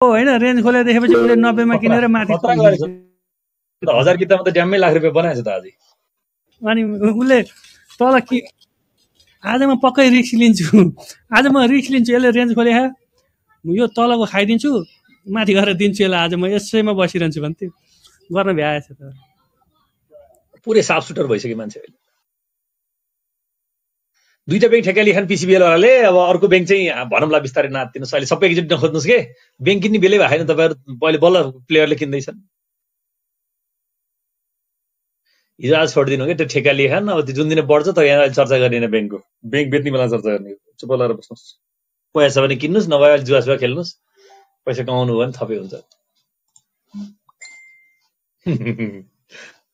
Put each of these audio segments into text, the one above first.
होइन रेन्ज खोलेर देखेपछि उसले 90 मा किनेर माथि खतरा गरेछ 1000 किताबमा त ड्याम्मै लाख रुपैयाँ बनाएछ त अझै अनि उसले तल कि आज म पक्कै रिस्क लिन्छु आज म रिस्क लिन्छु यसले रेन्ज खोले यो तलको खाइदिन्छु माथि गरेर दिन्छु यसलाई आज म यसैमा बसिरहन्छु भन्थ्यो गर्न भ्याएछ त पुरै साफ सुटर भइसक्यो मान्छे अहिले दुईटा ब्याङ्क ठेक्का लिखान पिसिबिएल वालाले अब अर्को ब्याङ्क चाहिँ भनौँला बिस्तारै नातिनुहोस् अहिले सबै एकचोटि नखोज्नुहोस् के ब्याङ्क किन्ने बेलै भएको छैन तपाईँहरू पहिले बल्ल प्लेयरले किन्दैछन् हिजो आज छोडिदिनु कि त्यो ठेक्का लिखान अब त्यो जुन दिन बढ्छ त यहाँ अहिले चर्चा गर्ने ब्याङ्कको ब्याङ्क बेच्ने बेला चर्चा गर्ने चुप लगाएर बस्नुहोस् पैसा छ भने किन्नुहोस् नभए अहिले जुवा खेल्नुहोस् पैसा कमाउनु भयो भने थपै हुन्छ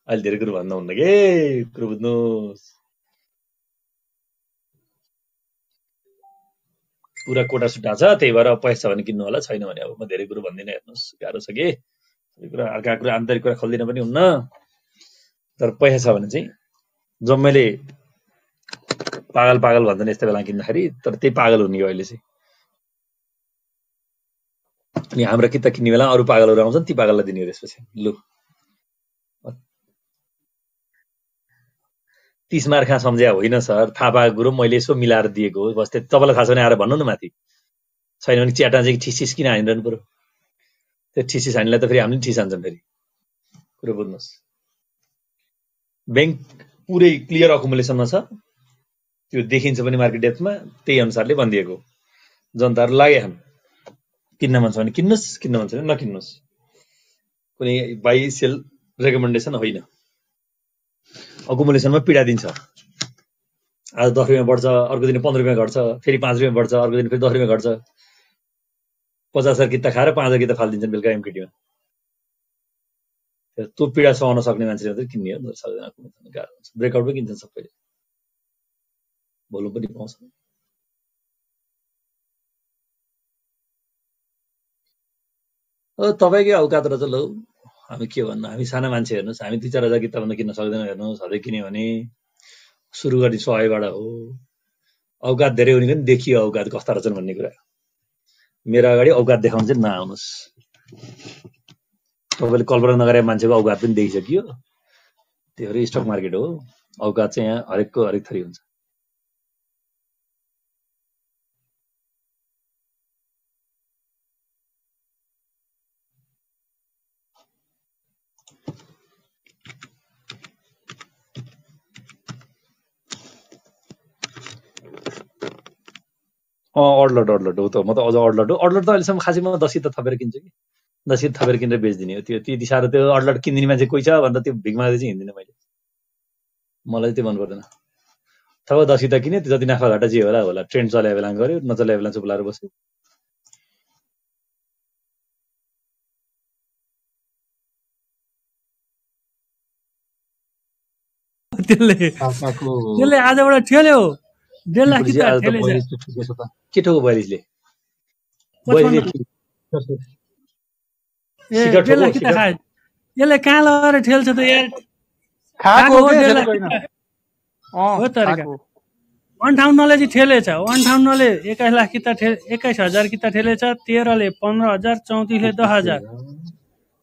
अहिले धेरै कुरो भन्दा हुन्न के कुरो बुझ्नुहोस् पुरा कोटा सुटा छ त्यही भएर पैसा छ भने किन्नु होला छैन भने अब म धेरै कुरो भन्दिनँ हेर्नुहोस् गाह्रो छ कि कुरा अर्का कुरा आन्तरिक कुरा खोल्दिन पनि हुन्न तर पैसा छ भने चाहिँ जम्मैले पागल पागल भन्छन् यस्तो बेला किन्दाखेरि तर त्यही पागल हुने हो अहिले चाहिँ अनि हाम्रो किता किन्ने बेला अरू पागलहरू आउँछन् ती पागललाई दिने हो त्यसपछि लु 30 मार्क कहाँ सम्झ्या होइन सर थाहा पाएको कुरो मैले यसो मिलाएर दिएको हो बस तपाईँलाई थाहा छ भने आएर भन्नु न माथि छैन भने च्याटमा चाहिँ ठिसिस किन हानिरहनु पर्यो त्यो ठिसिस हानिलाई त फेरि हामीले ठिस हान्छौँ फेरि कुरो बुझ्नुहोस् ब्याङ्क पुरै क्लियर अकुमुलेसनमा छ त्यो देखिन्छ पनि मार्केट डेप्थमा त्यही अनुसारले भनिदिएको जनताहरू लागे छन् किन्न मन छ भने किन्नुहोस् किन्न मन छ भने नकिन्नुहोस् कुनै बाई सेल रेकमेन्डेसन होइन अकुमुलेसनमा पीडा दिन्छ आज 10 रुपैयाँ बढ्छ अर्को दिन 15 रुपैयाँ घट्छ फेरि 5 रुपैयाँ बढ्छ अर्को दिन फेरि 10 रुपैयाँ घट्छ 50,000 किता खाएर 5,000 किता फालिदिन्छन् बेलुका एमकेटीमा त्यो पीडा सहन सक्ने मान्छेले मात्रै किन्ने हो सक्दैन गाह्रो हुन्छ ब्रेकआउट पनि किन्छन् सबैले भोलुम पनि पाउँछ तपाईँकै औकात रहेछ लौ हामी के भन्नु हामी साना मान्छे हेर्नुहोस् हामी 2-4 किताबभन्दा किन्न सक्दैनौँ हेर्नुहोस् सधैँ किन्यो भने सुरु गर्ने सयबाट हो औकात धेरै हुने पनि देखियो औकात कस्ता रहेछन् भन्ने कुरा मेरो अगाडि औकात देखाउन चाहिँ नआउनुहोस् तपाईँले कल्पना नगरे मान्छेको औकात पनि देखिसकियो त्यो स्टक मार्केट हो औकात चाहिँ यहाँ हरेकको हरेक थरी हुन्छ अडलट हो त म त अझ अडलट हो अडलट त अहिलेसम्म खासै म 10 त थपेर किन्छु कि 10 थपेर किनेर बेच्दिने हो त्यो त्यति साह्रो त्यो अडलट किन्दिने मान्छे कोही छ भन्दा त्यो भिख माग्दै चाहिँ हिँड्दिनँ मैले मलाई त्यो मन पर्दैन थप 10 त किने जति नाफा घाटा जे होला होला ट्रेन्ड चल्या बेला गर्यो नचल्या बेला चुप लाएर बस्यो त्यसले आजबाट ठेल्यो 1.5 लाख किता ठेलेछ के ठोको 42ले 1.5 लाख किता खायो यसले कहाँ लगाएर ठेल्छ त यार खाको हो 1.5 लाख हो तरिका 58ले चाहिँ ठेलेछ 58ले 21 लाख किता 21,000 किता ठेलेछ 13ले 15,000 34ले 10,000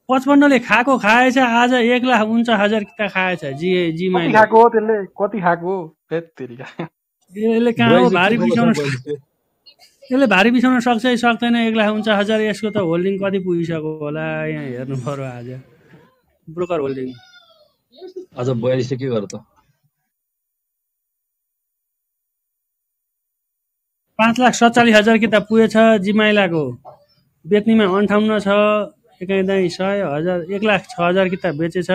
55ले खाको खाएछ आज 1,49,000 किता खाएछ जी कति खाको हो त्यसले कति खाको तेत्तेरीका यसले कहाँ हो भारी बिसाउन यसले भारी बिसाउन सक्छ कि सक्दैन 1,49,000 यसको त होल्डिङ कति पुगिसक्यो होला यहाँ हेर्नु पर्यो आज ब्रोकर होल्डिङ आज 42 के गर्यो त 5,47,000 किताब पुगेछ जिमाइलाको बेच्नेमा 58 छ एकाइदाई 100,000 1,06,000 किताब बेचेछ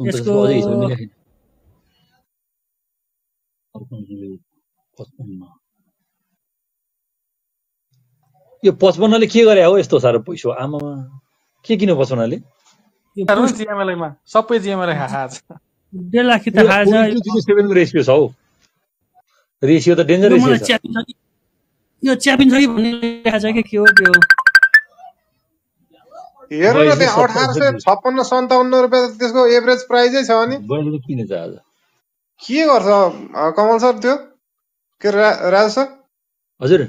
यसको यो 55ले के गरे हो यस्तो साह्रो पैसा आमा के किन 55ले जिएमएलआई मा सबै जिएमएलआई खाछ 1.5 लाख किताब खाएछ 7 को रेशियो छ हौ रेशियो त डेन्जर रेशियो छ यो च्यापिन्छ कि भन्ने लेखा छ के हो हेर्नु न त्यहाँ 1856-57 रुपैयाँ त्यसको एभरेज प्राइसै छ अनि बहिले किन छ आज के गर्छ कमल सर त्यो के राजु सर हजुर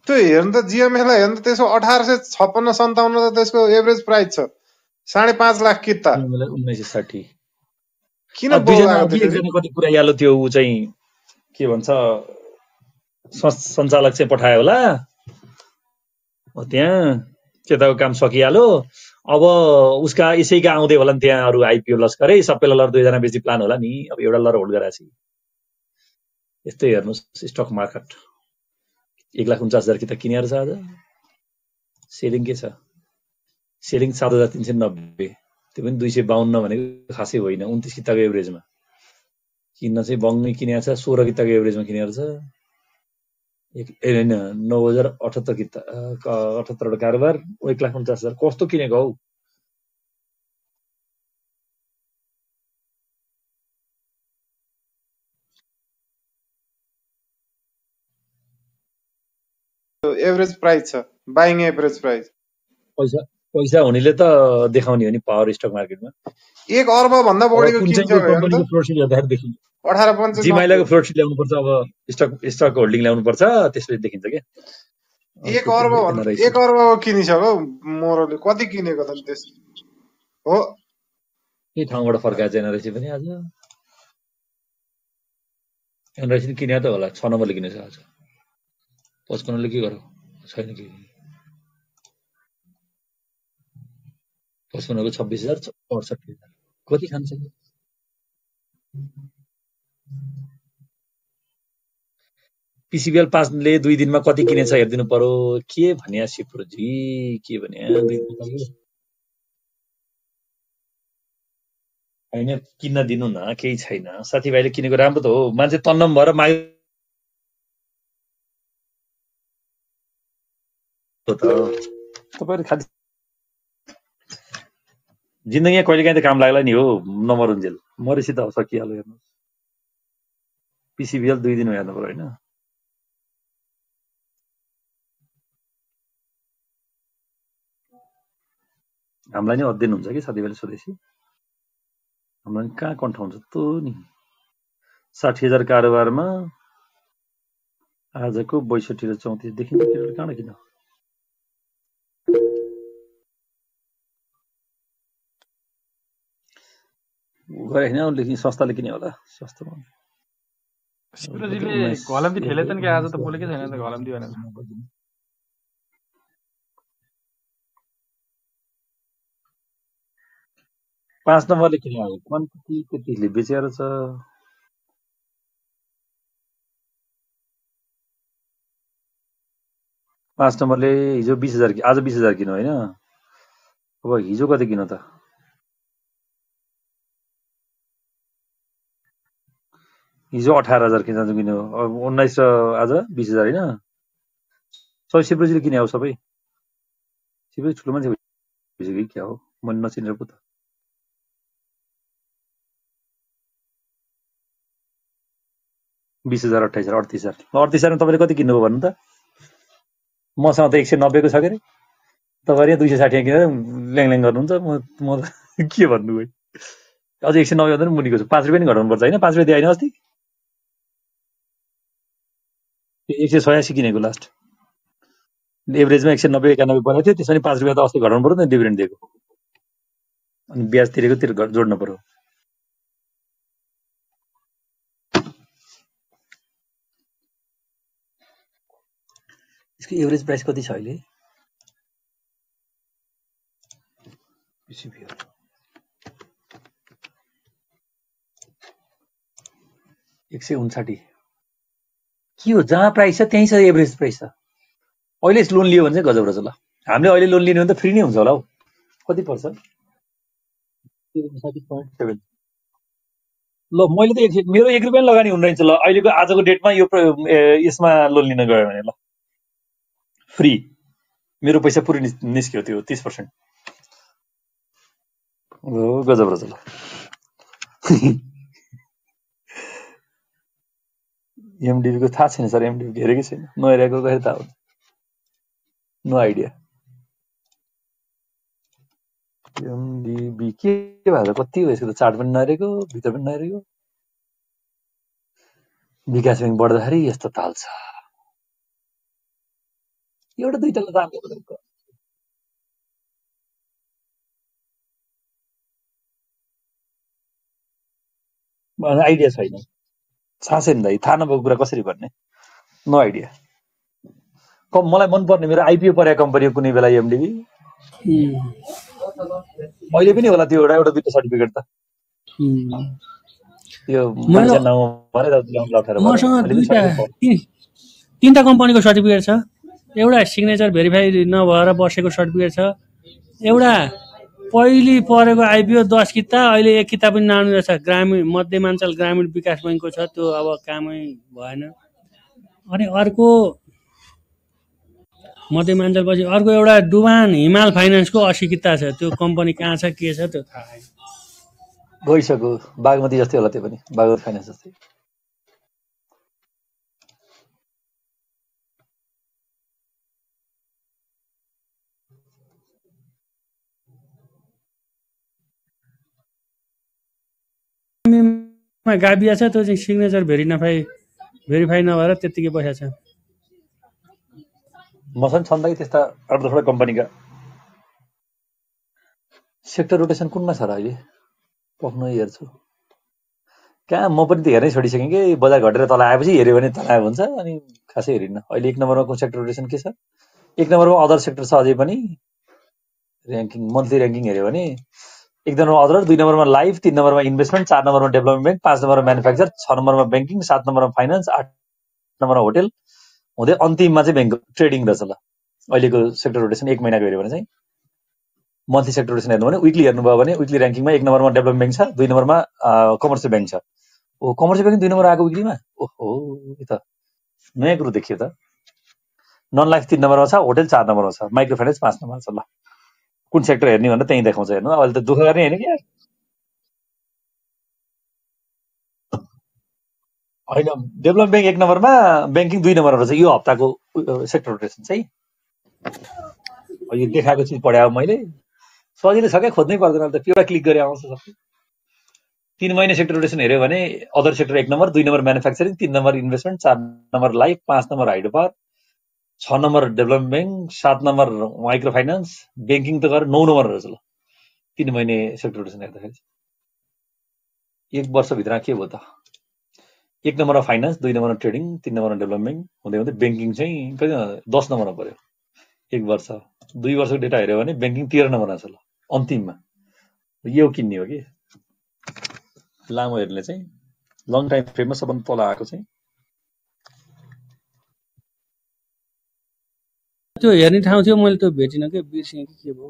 त्यो हेर्नु त GML लाई हेर्नु त त्यसको 1856-57 त त्यसको एभरेज प्राइस छ 5.5 लाख किता 1960 किन दुईजना बोलाएको अघि त्यसरी एकजना कति पुऱ्याइहाल्यो त्यो ऊ चाहिँ के भन्छ सञ्चालक चाहिँ पठायो होला त्यहाँ त्यताको काम सकिहाल्यो अब उसका यसैका आउँदै होला नि त्यहाँ अरू आइपिओ लस्करै सबैलाई लर 2 जना बेसी प्लान होला नि अब एउटा लर होल्ड गराएपछि यस्तै हेर्नुहोस् स्टक मार्केट 1,49,000 कि त किनेर छ आज सेलिङ के छ सेलिङ 7,390 त्यो पनि 252 भनेको खासै होइन 29 किताको एभरेजमा किन्न चाहिँ बङ्गै किनेको छ 16 किताको एभरेजमा किनेर छ होइन 9,078 किता 78 वटा कारोबार 1,49,000 कस्तो किनेको हौ एभरेज प्राइस छ बाइङ एभरेज प्राइस पैसा हुनेले त देखाउने हो नि पावर स्टक मार्केटमा 1 अर्ब भन्दा बढीको कुन किन्छ चाहिँ कम्पनीको फ्लोट सिट हेर्दाखेरि देखिन्छ 18.95 जिमाइलाको फ्लोट सिट ल्याउनु पर्छ अब स्टक होल्डिङ ल्याउनु पर्छ त्यसले देखिन्छ के 1 अर्ब भन्दा 1 अर्बको किनिसक्यो मोरले कति किनेको त त्यस हो के ठाउँबाट फर्काएछ एनआरसी पनि आज एनआरसी किने त होला 6 नम्बरले किनेछ आज 55 ले के गर्यो छैन के 55 को 26,000 कति खान्छ पीसीबीएल 5 ले 2 दिनमा कति किनेछ हेर्दिनु पर्यो के भन्या सिप्रोजी के भन्या 2 दिन हैन किन्न दिनु न केही छैन साथीभाइले किनेको राम्रो त हो मान्छे तन्नम भएर माग त तपाईहरु खाली जिन्दगी कहिलेकाहीँ त काम लाग्ला नि हो नमरुन्जेल मरेसी त सकिहाल्यो हेर्नु पीसीबीएल 2 दिन हेर्नु पर्यो हैन हामीलाई नि अध्ययन हुन्छ कि साथीभाइले सोधेसी हामीलाई कहाँ कन्ठ हुन्छ त नि 60,000 कारोबारमा आजको 62 र 34 देखिन्छ कि कहाँ किन गरे हैन लेकिन संस्थाले किने होला सस्तोमा सिप्रोजीले घलम्ती ठेलेछन् कि आज त बोलेकै छैन त घलम्ती भनेर 5 नम्बरले किने हो क्वान्टिटी त्यतिले बेचेर छ 5 नम्बरले हिजो 20,000 आज 20,000 किनो हैन अब हिजो कति किनो त हिजो 18,000 किनो अब 19 र आज 20,000 हैन सबै सिप्रोजीले किने हो सबै सिप्रोजी ठुलो मान्छे भइसक्यो क्या हो मैले नचिनेर पो त 20,000 28,000 38,000 तपाईले कति किन्नुभयो भन्नु त मसँग त 190 को छ के रे तपाईहरु 260 किनेर ल्याङल्याङ गर्नुहुन्छ म के भन्नु भइ अझ 190 भन्दा पनि मुनिको छ 5 रुपैयाँ नि घटाउनु पर्छ हैन 5 रुपैयाँ दिएन अस्ति 186 किनेको लास्ट एभरेजमा 190 91 परेको थियो त्यसमा 5 रुपैयाँ त अस्ति घटाउनु पर्यो नि डिभिडेन्ड दिएको अनि ब्याज तिरेको जोड्नु पर्यो यसको एभरेज प्राइस कति छ अहिले पीसीबीएल 159 के हो जहाँ प्राइस छ त्यही छ एभरेज प्राइस छ अहिले लोन लियो भने चाहिँ गजब रहेछ ल हामीले अहिले लोन लिने भने त फ्री नै हुन्छ होला हौ कति पर्छ 60.7 ल मैले त मेरो 1 रुपैयाँ लगानी हुन रहेछ ल अहिलेको आजको डेटमा यो यसमा लोन लिन गयो भने ल फ्री मेरो पैसा पुरै निस्क्यो त्यो 30% ओ गजब रहेछ ल एमडीबी को थाहा छैन सर एमडीबी हेरेकै छैन नहेरेको कसरी थाहा हुन्छ नो आइडिया एमडीबी के भन्छ कति हो यसको त चार्ट पनि नहेरेको भित्र पनि नहेरेको विकास बैंक बढ्दाखेरि यस्तो ताल छ एउटा दुईटाले राम्रो गरेको आइडिया छैन साँच्चै नि दाइ थाहा नभएको कुरा कसरी भन्ने नो आइडिया मलाई मनपर्ने मेरो आइपिओ परेको कम्पनी कुनै बेला एमडिबी अहिले पनि होला त्यो एउटा दुईटा सर्टिफिकेट त त्यो मान्छे नाउँ भने मसँग तीनटा कम्पनीको सर्टिफिकेट छ एउटा सिग्नेचर भेरिफाई नभएर बसेको सर्टिफिकेट छ एउटा पहिले परेको आइपिओ 10 किता अहिले 1 किता पनि नानु रहेछ ग्रामीण मध्यमाञ्चल ग्रामीण विकास बैङ्कको छ त्यो अब कामै भएन अनि अर्को मध्यमाञ्चलपछि अर्को एउटा डुबान हिमाल फाइनान्सको 80 किता छ त्यो कम्पनी कहाँ छ के छ त्यो थाहा छैन गइसक्यो बागमती जस्तै होला त्यो पनि बागमती फाइनान्स जस्तै गाबिया छ त्यो चाहिँ सिग्नेचर भेरिफाई नभएर त्यतिकै बसेको छ मसँग छन् दाइ त्यस्ता अर्धथोडा कम्पनीका सेक्टर रोटेसन कुनमा छ र अहिले पक्नु हेर्छु कहाँ म पनि त हेर्नै छोडिसकेँ कि बजार घटेर तल आएपछि हेऱ्यो भने तल हुन्छ अनि खासै हेरिन्न अहिले 1 नम्बरमा कुन सेक्टर रोटेसन के छ 1 नम्बरमा अदर सेक्टर छ अझै पनि र्याङ्किङ मन्थली र्याङ्किङ हेऱ्यो भने 1 नम्बरमा अदर 2 नम्बरमा लाइफ 3 नम्बरमा इन्भेस्टमेन्ट 4 नम्बरमा डेभलपमेन्ट ब्याङ्क 5 नम्बरमा म्यानुफ्याक्चर 6 नम्बरमा ब्याङ्किङ 7 नम्बरमा फाइनान्स 8 नम्बरमा होटेल हुँदै अन्तिममा चाहिँ ब्याङ्क ट्रेडिङ रहेछ ल अहिलेको सेक्टर रोटेसन 1 महिनाको हेऱ्यो भने चाहिँ मन्थली सेक्टर रोटेसन हेर्नु भने विकली हेर्नुभयो भने विकली र्याङ्किङमा 1 नम्बरमा डेभलपमेन्ट ब्याङ्क छ 2 नम्बरमा कमर्सियल ब्याङ्क छ ओ कमर्सियल ब्याङ्क 2 नम्बर आएको विकलीमा ओहो यो त नयाँ कुरो देखियो त नन लाइफ 3 नम्बरमा छ होटेल 4 नम्बरमा छ माइक्रो फाइनान्स 5 नम्बरमा छ ल कुन सेक्टर हेर्ने भनेर त्यही देखाउँछ हेर्नु अहिले त दुःख गर्ने हैन के हैन डेभलपमेन्ट ब्याङ्क 1 नम्बरमा ब्याङ्किङ 2 नम्बरमा छ यो हप्ताको सेक्टर रोटेसन चाहिँ यो देखाएको चिज पढाएको मैले सजिलै छ क्या खोज्नै पर्दैन त एउटा क्लिक गरे आउँछ सबै 3 महिने सेक्टर रोटेसन हेर्यो भने other sector 1 number 2 number manufacturing 3 number investment 4 number life 5 number hydro power 6 number development bank 7 number micro finance banking त गरेर 9 नम्बर रहेछ ल 3 महिने सेक्टर रोटेसन हेर्दाखेरि 1 वर्षभित्र के भयो त 1 नम्बरमा फाइनान्स 2 नम्बरमा ट्रेडिङ 3 नम्बरमा डेभलपमेन्ट हुँदै हुँदै ब्याङ्किङ चाहिँ कति 10 नम्बरमा पर्यो 1 वर्ष 2 वर्षको डेटा हेऱ्यो भने ब्याङ्किङ 13 नम्बरमा छ ल अन्तिममा यो किन्ने हो कि लामो हेर्ने चाहिँ लङ टाइम फ्रेममा सबभन्दा तल आएको चाहिँ त्यो हेर्ने ठाउँ थियो मैले त्यो भेटिन के बिर्सिएँ कि के भयो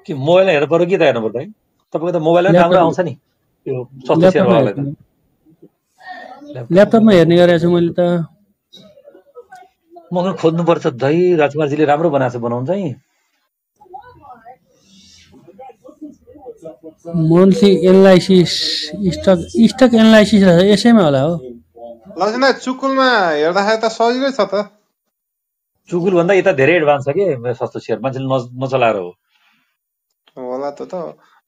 कि मोबाइलमा हेर्नु पर्यो कि त हेर्नु पर्दैन तपाईँको त मोबाइलमा राम्रो आउँछ नि त्यो सस्तो सेयरवालालाई त ल्यापटपमा हेर्ने गरेको छु मैले त म खोज्नुपर्छ दाइ राजकुमारजीले राम्रो बनाएको छ बनाउनु चाहिँ मन्थली एनालाइसिस स्टक एनालाइसिस यसैमा होला हो लजिना चुकुलमा हेर्दाखेरि त सजिलै छ त चुकुल भन्दा यता धेरै एडभान्स छ कि सस्तो सेयर मान्छेले नचलाएर हो होला त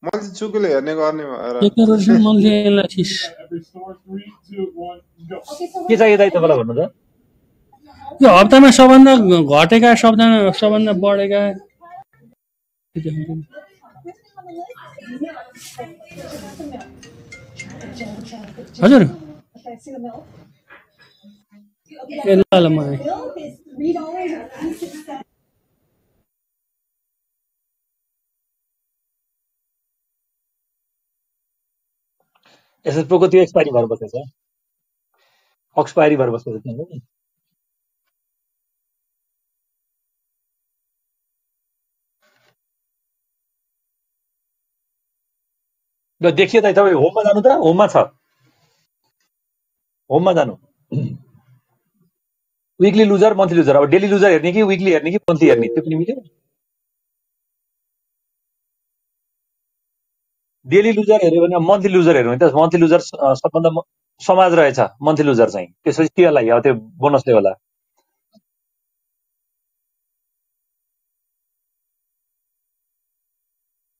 मैले चाहिँ चुकुल हेर्ने गर्ने भएर मन्थली एनालाइसिस के चाहियो दाइ तपाईँलाई भन्नु त यो हप्तामा सबभन्दा घटेका सबभन्दा बढेका हजुर ल ल म एसएस प्रोको त्यो एक्सपायरी भएर बसेको छ एक्सपायरी भएर बसेको छ नि ल देखियो त तपाईँ होममा जानु त होममा छ होममा जानु विकली लुजर मन्थली लुजर अब डेली लुजर हेर्ने कि विकली हेर्ने कि मन्थली हेर्ने त्यो पनि मिल्यो डेली लुजर हेऱ्यो भने मन्थली लुजर हेर्यो भने त मन्थली लुजर सबभन्दा समाज रहेछ मन्थली लुजर चाहिँ त्यसपछि के होला अब त्यो बोनसले होला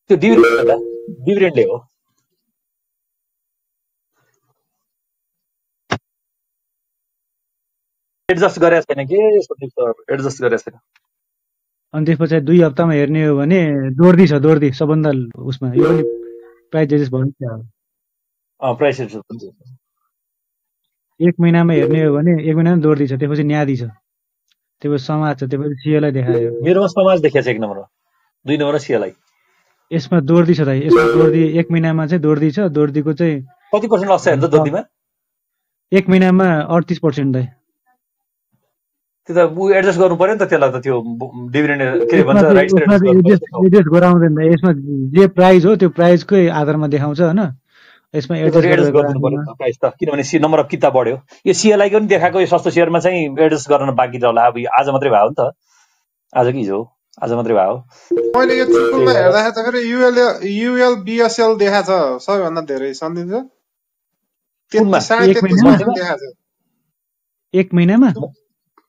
त्यो डिभिडेन्डले हो एडजस्ट गरेको छैन के सन्दीप सर, एडजस्ट गरेको छैन। अनि त्यसपछि 2 हप्तामा हेर्ने हो भने दोर्दी छ, दोर्दी सबभन्दा उसमा यो पनि प्राइस एडजस्ट भयो नि प्राइस एडजस्ट हुन्छ। 1 महिनामा हेर्ने हो भने 1 महिनामा दोर्दी छ, त्यसपछि न्यादी छ, त्यसपछि समाज छ, त्यसपछि सिएलआई देखायो। मेरोमा समाज देखाएको छ 1 नम्बरमा, 2 नम्बरमा सिएलआई। यसमा दोर्दी छ दाइ, यसमा दोर्दी 1 महिनामा चाहिँ दोर्दी छ, दोर्दीको चाहिँ कति पर्सेन्ट लस छ हेर्नु त दोर्दीमा? 1 महिनामा 38% दाइ। त्यो त एडजस्ट गर्नु पर्यो नि त, त्यसलाई त त्यो डिभिडेन्ड के भन्छ राइट्स एडजस्ट गराउँदैन, यसमा जे प्राइस हो त्यो प्राइसकै आधारमा देखाउँछ हैन, यसमा एडजस्ट गर्नु पर्यो प्राइस त, किनभने नम्बर अफ किता बढ्यो। यो सिएलआई को नि देखाएको यो सस्तो सेयरमा चाहिँ एडजस्ट गर्न बाँकी छ होला। अब आज मात्रै भयो नि त, आज कि हिजो आज मात्रै भयो। मैले यो चुकुलमा हेर्दाखेरि त फेरि युएलबिएसएल देखाएको छ सबैभन्दा धेरै सन्दीप सर। 33% देखाएको छ 1 महिनामा।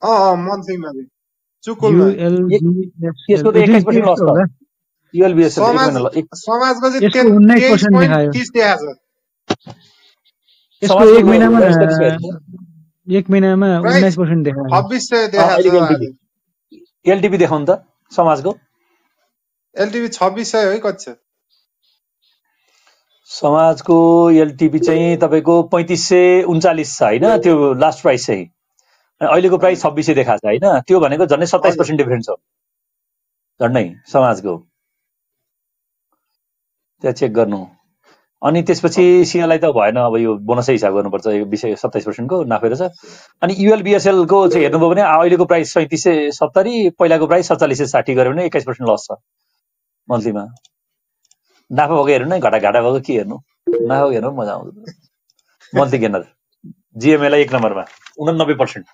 मन्थलीमा चुकुलमा यसको त 21% लस छ। युएलबिएसएल समाजको चाहिँ 23.30 देखाएको छ। यसको 1 महिनामा 19% देखाएको छ। 2600 देखाएको छ। एलटिपी देखाउनु त समाजको। एलटिपी 2600 है, कति छ समाजको? एलटिपी चाहिँ तपाईको 3539 छ हैन, त्यो लास्ट प्राइस चाहिँ। अहिलेको प्राइस 2600 देखाएको छ हैन, त्यो भनेको झन्डै 27% डिफरेन्स हो झन्डै समाजको। त्यहाँ चेक गर्नु। अनि त्यसपछि सिएलआई त भएन, अब यो बोनसै हिसाब गर्नुपर्छ, यो विषय 27% को नाफेर छ। अनि युएलबिएसएल को चाहिँ हेर्नुभयो भने अहिलेको प्राइस 3770, पहिलाको प्राइस 4760 गर्यो भने 21% लस छ मन्थलीमा। नाफा भएको हेर्नु न, घाटा भएको के हेर्नु, नाफा हेर्नु मजा आउँछ। मन्थली गेनर जिएमएलाई 1 नम्बरमा 89%।